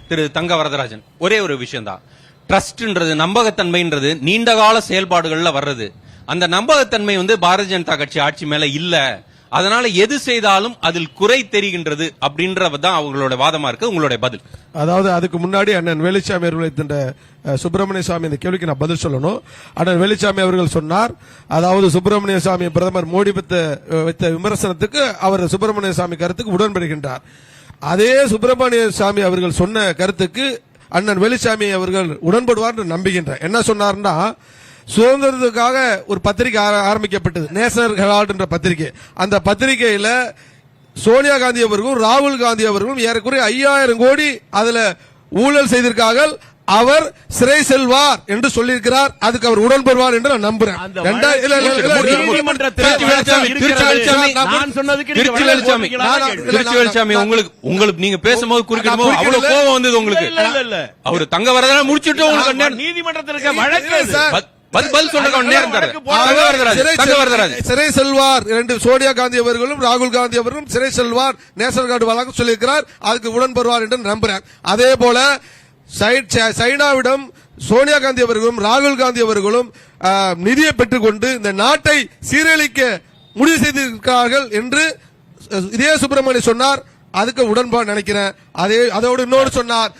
திரு தங்க வரதராஜன், ஒரே ஒரு விஷயம் தான். ட்ரஸ்ட்ன்றது, நம்பகத்தன்மைன்றது நீண்ட கால செயல்பாடுகள்ல வர்றது. அந்த நம்பகத்தன்மை பாரதிய ஜனதா கட்சி ஆட்சி மேல இல்ல. அதனால எது செய்தாலும் அதில் குறை தெரிகின்றது அப்படின்றதான் அவங்களோட வாதமா இருக்கு. உங்களுடைய பதில்? அதாவது அதுக்கு முன்னாடி அண்ணன் வேலுச்சாமி அவர்கள் சுப்பிரமணிய சாமி இந்த கேள்விக்கு நான் பதில் சொல்லணும். அண்ணன் வேலுச்சாமி அவர்கள் சொன்னார், அதாவது சுப்பிரமணிய சாமி பிரதமர் மோடி வைத்த விமர்சனத்துக்கு அவர் சுப்பிரமணிய சாமி கருத்துக்கு உடன்படுகின்றார். அதே சுப்பிரமணிய சாமி அவர்கள் சொன்ன கருத்துக்கு அண்ணன் வேலுச்சாமி அவர்கள் உடன்படுவார் நம்புகின்றேன். என்ன சொன்னார்னா, சுதந்திரத்துக்காக ஒரு பத்திரிகை ஆரம்பிக்கப்பட்டது, நேஷனல் ஹெரால்ட் என்ற பத்திரிகை. அந்த பத்திரிகையில சோனியா காந்தி அவர்களும் ராகுல் காந்தி அவர்களும் ஏறக்குறைய 5000 கோடி அதுல ஊழல் செய்திருக்கார்கள். அவர் சிறை செல்வார் என்று சொல்லியிருக்கிறார். அதுக்கு அவர் உடன்படுவார் என்று நான் நம்புறேன். உங்களுக்கு நீங்க பேசும்போது குறிப்பிடும் அவ்வளவு கோபம் வந்தது உங்களுக்கு. அவரு தங்க வரதா முடிச்சுட்டு உங்களுக்கு நீதிமன்றத்தில் வழக்கு சிறை செல்வார் என்று சோனியா காந்தி அவர்களும் ராகுல் காந்தி அவர்களும் சிறை செல்வார், நேஷனல் கார்டு வழங்க சொல்லியிருக்கிறார். அதுக்கு உடன்படுவார் என்று நம்புறேன். அதே போல சைனாவிடம் சோனியா காந்தி அவர்களும் ராகுல் காந்தி அவர்களும் நிதியை பெற்றுக்கொண்டு இந்த நாட்டை சீரழிக்க முடிவு செய்திருக்கிறார்கள் என்று இதே சுப்பிரமணியன் சொன்னார். அதுக்கு உடன்பாடு நினைக்கிறேன். அதோடு இன்னொரு சொன்னார்,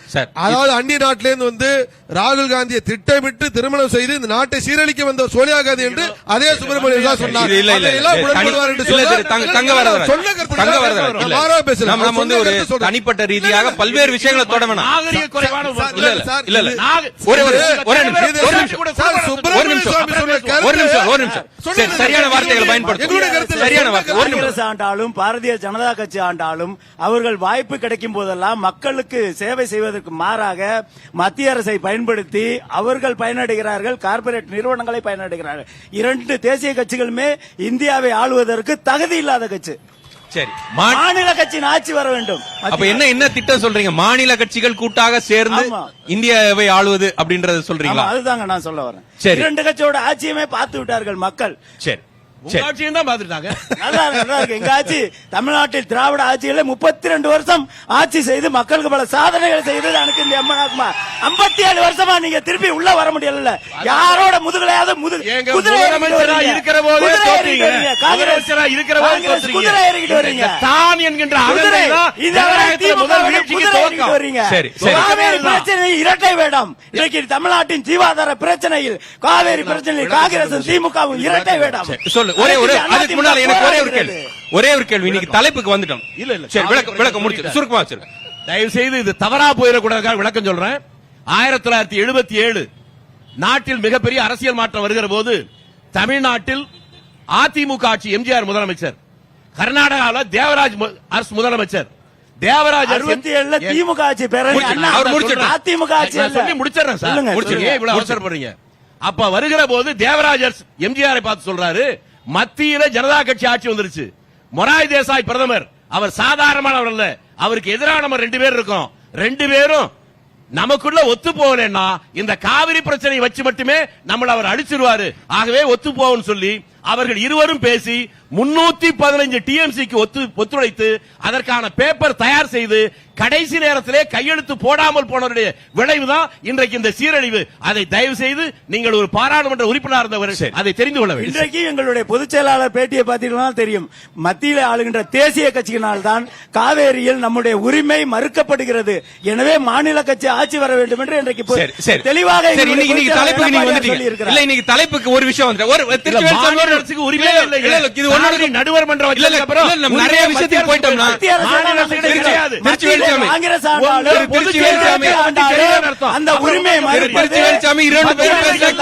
அதாவது அந்நிய நாட்டிலிருந்து ராகுல் காந்தியை திட்டமிட்டு திருமணம் செய்து இந்த நாட்டை சீரழிக்க வந்த சோனியா காந்தி என்று அதே சுப்பிரமணியன் தான் சொன்னார். தனிப்பட்ட ரீதியாக பல்வேறு விஷயங்களை தொடங்கணும். சரியான வார்த்தைகள் பயன்படுத்த ஆண்டாலும் பாரதிய ஜனதா கட்சி ஆண்டாலும் அவர்கள் வாய்ப்பு கிடைக்கும் போதெல்லாம் மக்களுக்கு சேவை செய்வதற்கு மாறாக மத்திய அரசை பயன்படுத்தி அவர்கள் பயனடைகிறார்கள், கார்ப்பரேட் நிறுவனங்களை பயனடைகிறார்கள். இரண்டு தேசிய கட்சிகளுமே இந்தியாவை ஆளுவதற்கு தகுதி இல்லாத கட்சி. சரி, மாநில கட்சியின் ஆட்சி வர வேண்டும். அப்ப என்ன திட்டம் சொல்றீங்க? மாநில கட்சிகள் கூட்டாக சேர்ந்து இந்தியாவை ஆளுவது அப்படின்றத சொல்றீங்களா? அதுதாங்க நான் சொல்ல வரேன். இரண்டு கட்சியோட ஆட்சியுமே பார்த்து விட்டார்கள் மக்கள். சரி, எங்க ஆட்சி தமிழ்நாட்டில் திராவிட ஆட்சியில 32 வருஷம் ஆட்சி செய்து மக்களுக்கு பல சாதனைகள் செய்தது எனக்கு இந்த 57 வருஷமா நீங்க திருப்பி உள்ள வர முடியல. யாரோட முதுகலையாவது குதிரை ஏறிக்கிட்டு வரீங்க தான் என்கின்ற பிரச்சனை இரட்டை வேடம். இன்னைக்கு தமிழ்நாட்டின் ஜீவாதார பிரச்சனையில் காவேரி பிரச்சனையில் காங்கிரஸ் திமுகவும் இரட்டை வேடம். அதுக்கு முன்னால எனக்கு ஒரே ஒரு கேள்வி. இன்னைக்கு தலைப்புக்கு வந்துட்டோம். விளக்கம் முடிச்சு சுருக்கமா வச்சிருக்க. தயவு செய்து இது தவறா போயிடக்கூடாது, விளக்கம் சொல்றேன். 1977 நாட்டில் மிகப்பெரிய அரசியல் மாற்றம் வருகிற போது தமிழ்நாட்டில் அதிமுக ஆட்சி, எம்ஜிஆர் முதலமைச்சர், கர்நாடகாவில் தேவராஜ் அரசு முதலமைச்சர். தேவராஜ் 67 திமுக ஆட்சி அதிமுக ஆட்சி சொல்லி முடிச்சிடறேன் சார். இவ்வளவு அவசரப்படுறீங்க? அப்ப வருகிற போது தேவராஜர் எம்ஜிஆரை பார்த்து சொல்றாரு, மத்தியில ஜனதா கட்சி ஆட்சி வந்துருச்சு, மொராய் தேசாய் பிரதமர், அவர் சாதாரணமானவர் அல்ல, அவருக்கு எதிரான நம்ம 2 பேர் இருக்கோம், 2 பேரும் நமக்குள்ள ஒத்து போகலன்னா இந்த காவிரி பிரச்சனை வச்சு மட்டுமே நம்மள அவர் அடிச்சிருவாரு, ஆகவே ஒத்து போவோம்னு சொல்லி அவர்கள் இருவரும் பேசி 315 டிஎம்சிக்கு ஒத்துழைத்து அதற்கான பேப்பர் தயார் செய்து கடைசி நேரத்திலே கையெழுத்து போடாமல் போனவருடைய விளைவுதான் இன்றைக்கு இந்த சீரழிவு. அதை தயவு செய்து நீங்கள் ஒரு பாராளுமன்ற உறுப்பினர் இருந்தவர் அதை தெரிந்து கொள்ள வேண்டும். இன்றைக்கு எங்களுடைய பொதுச் செயலாளர் பேட்டியை பார்த்தீங்கன்னா தெரியும், மத்தியில் ஆளுகின்ற தேசிய கட்சியினால் தான் காவேரியில் நம்முடைய உரிமை மறுக்கப்படுகிறது. எனவே மாநில கட்சி ஆட்சி வர வேண்டும் என்று இன்றைக்கு தெளிவாக தலைப்புக்கு ஒரு விஷயம் உரிமை நடுவர் மன்றம் நிறைய விஷயத்துக்கு போயிட்டோம்னா அந்த உரிமை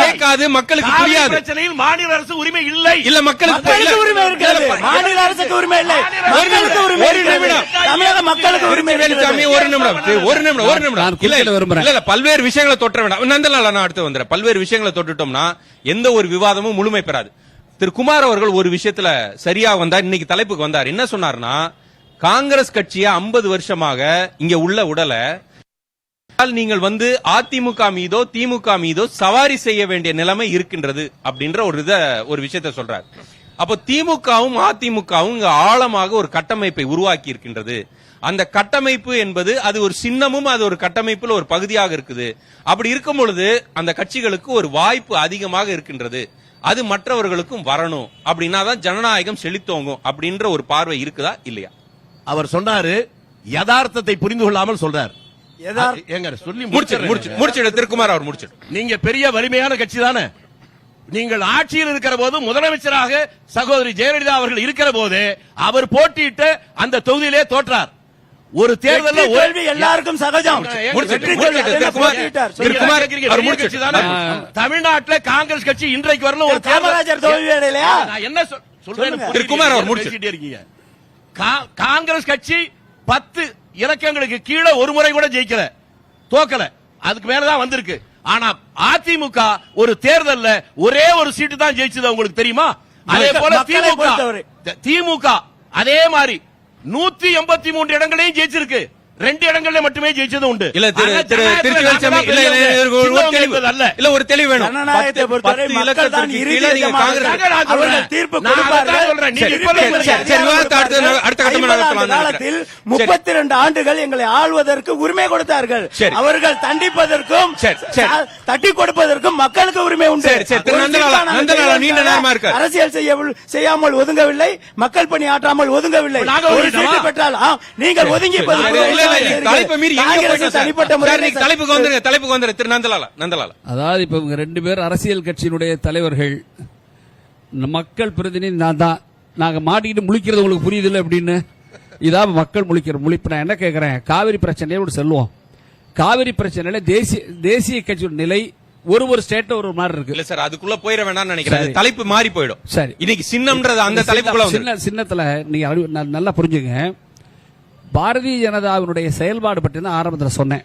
கேட்காது, மக்களுக்கு புரியாது. பிரச்சனையில் மாநில அரசு உரிமை இல்லை, இல்ல மக்களுக்கு உரிமை இருக்கிறது, மாநில அரசுக்கு உரிமை இல்லை, தமிழக மக்களுக்கு உரிமை. ஒரு நிமிடம் இல்ல, பல்வேறு விஷயங்களை தொட்ட வேண்டாம். நந்தலால நான் அடுத்து வந்துடுறேன். பல்வேறு விஷயங்களை தொட்டுட்டோம்னா எந்த ஒரு விவாதமும் முழுமை பெறாது. திரு குமார் அவர்கள் ஒரு விஷயத்துல சரியா வந்தார். இன்னைக்கு தலைப்புக்கு வந்தார். என்ன சொன்னார்னா, காங்கிரஸ் கட்சியை 50 வருஷமாக இங்க உள்ள உடல நீங்கள் அதிமுக மீதோ திமுக மீதோ சவாரி செய்ய வேண்டிய நிலைமை இருக்கின்றது அப்படின்ற ஒரு விஷயத்தை சொல்றார். அப்போ திமுகவும் அதிமுகவும் இங்க ஆழமாக ஒரு கட்டமைப்பை உருவாக்கி இருக்கின்றது. அந்த கட்டமைப்பு என்பது அது ஒரு சின்னமும் அது ஒரு கட்டமைப்புல ஒரு பகுதியாக இருக்குது. அப்படி இருக்கும் பொழுது அந்த கட்சிகளுக்கு ஒரு வாய்ப்பு அதிகமாக இருக்கின்றது. அது மற்றவர்களுக்கும் வரணும் அப்படின்னா தான் ஜனநாயகம் செழித்தோங்கும் அப்படின்ற ஒரு பார்வை இருக்குதா இல்லையா? அவர் சொன்னாரு யதார்த்தத்தை புரிந்து கொள்ளாமல் சொல்றார். ஏங்க சொல்லி முடிச்சிடு திருக்குமார் அவர் முடிச்சிடு. நீங்க பெரிய வலிமையான கட்சி தானே. நீங்கள் ஆட்சியில் இருக்கிற போது முதலமைச்சராக சகோதரி ஜெயலலிதா அவர்கள் இருக்கிற போது அவர் போட்டியிட்ட அந்த தொகுதியிலே தோற்றார். ஒரு தேர்தலில் தோல்வி எல்லாருக்கும் சகஜம். தமிழ்நாட்டில் காங்கிரஸ் கட்சி இன்றைக்கு வரல ஒரு காமராஜர் தோல்வி அடையலையா? என்ன சொல்றேன், காங்கிரஸ் கட்சி 10 இலக்கங்களுக்கு கீழே ஒரு முறை கூட ஜெயிக்கல, தோக்கல, அதுக்கு மேலதான் வந்திருக்கு. ஆனா அதிமுக ஒரு தேர்தல்ல ஒரே ஒரு சீட்டு தான் ஜெயிச்சது, உங்களுக்கு தெரியுமா? அதே போல திமுக அதே மாதிரி 183 இடங்களையும் ஜெயிச்சிருக்கு. 2 இடங்கள்ல மட்டுமே ஜெயிச்சது உண்டு. இல்ல ஒரு தெளிவு வேணும். ஜனநாயகத்தை பொறுத்தவரை மக்கள் தான் இறுதி தீர்ப்பு காலத்தில் 32 ஆண்டுகள் எங்களை ஆள்வதற்கு உரிமை கொடுத்தார்கள். அவர்கள் தண்டிப்பதற்கும் தட்டி கொடுப்பதற்கும் மக்களுக்கு உரிமை உண்டு. நீண்ட நேரமா இருக்கு. அரசியல் செய்யாமல் ஒதுங்கவில்லை, மக்கள் பணி ஆற்றாமல் ஒதுங்கவில்லை. ஒரு சீட்டு பெற்றால் நீங்கள் ஒதுங்கி அதாவது இப்ப இவங்க 2 பேர் அரசியல் கட்சியினுடைய தலைவர்கள், மக்கள் பிரதிநிதி நான் தான், நாங்க மாட்டிக்கிட்டு முழிக்கிறது உங்களுக்கு புரியுது இல்ல அப்படின்னு. இதான் மக்கள் முழிக்கிற முழிப்பு. நான் என்ன கேட்கிறேன், காவிரி பிரச்சனையோட செல்வோம். காவிரி பிரச்சனையில தேசிய கட்சியோட நிலை ஒரு ஸ்டேட் ஒரு மாதிரி இருக்கு. இல்ல சார், அதுக்குள்ள போயிட வேண்டாம்னு நினைக்கிறேன். தலைப்பு மாறி போயிடும். சரி, இன்னைக்கு சின்னம்ன்றது அந்த தலைப்புக்குள்ள சின்னத்துல நீங்க நல்லா புரிஞ்சுங்க. பாரதிய ஜனதாவினுடைய செயல்பாடு பற்றி தான் ஆரம்பத்தில் சொன்னேன்.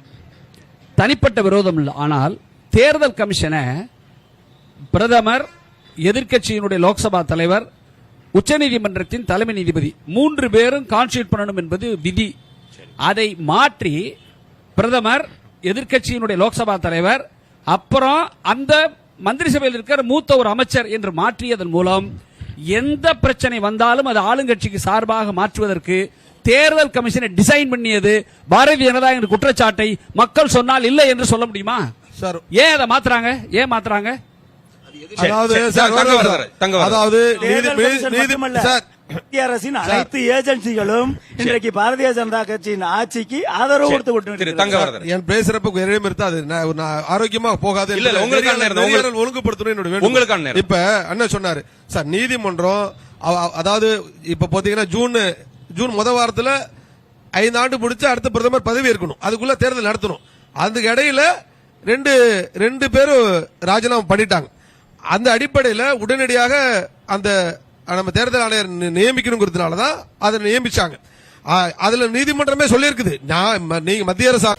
தனிப்பட்ட விரோதம் இல்லை. ஆனால் தேர்தல் கமிஷனை பிரதமர், எதிர்க்கட்சியினுடைய லோக்சபா தலைவர், உச்சநீதிமன்றத்தின் தலைமை நீதிபதி 3 பேரும் கான்ஸ்டியூட் பண்ணணும் என்பது விதி. அதை மாற்றி பிரதமர், எதிர்க்கட்சியினுடைய லோக்சபா தலைவர், அப்புறம் அந்த மந்திரி சபையில் இருக்கிற மூத்த ஒரு அமைச்சர் என்று மாற்றியதன் மூலம் எந்த பிரச்சனை வந்தாலும் அது ஆளுங்கட்சிக்கு சார்பாக மாற்றுவதற்கு தேர்தல் கமிஷனை டிசைன் பண்ணியது பாரதிய ஜனதா என்ற குற்றச்சாட்டை மக்கள் சொன்னால் இல்லை என்று சொல்ல முடியுமா? சார் ஏன் அதை மாத்துறாங்க? ஏன் மாத்துறாங்க? அதாவது மத்திய அரசின் அனைத்து ஏஜென்சிகளும் இன்றைக்கு பாரதிய ஜனதா கட்சியின் ஆட்சிக்கு ஆதரவு கொடுத்து என் பேசுறப்ப ஆரோக்கியமா போகாது. ஒழுங்குபடுத்தணும். இப்ப அண்ணன் சொன்னாரு சார், நீதிமன்றம் அதாவது இப்ப பாத்தீங்கன்னா ஜூன் முதல் வாரத்துல 5 ஆண்டு முடிச்சு அடுத்த பிரதமர் பதவி இருக்கணும், அதுக்குள்ள தேர்தல் நடத்தணும். அதுக்கு இடையில ரெண்டு பேரும் ராஜினாமா பண்ணிட்டாங்க. அந்த அடிப்படையில் உடனடியாக அந்த நம்ம தேர்தல் ஆணையர் நியமிக்கணுங்கிறதுனாலதான் அதை நியமிச்சாங்க. அதுல நீதிமன்றமே சொல்லியிருக்குது, நீங்க மத்திய அரசு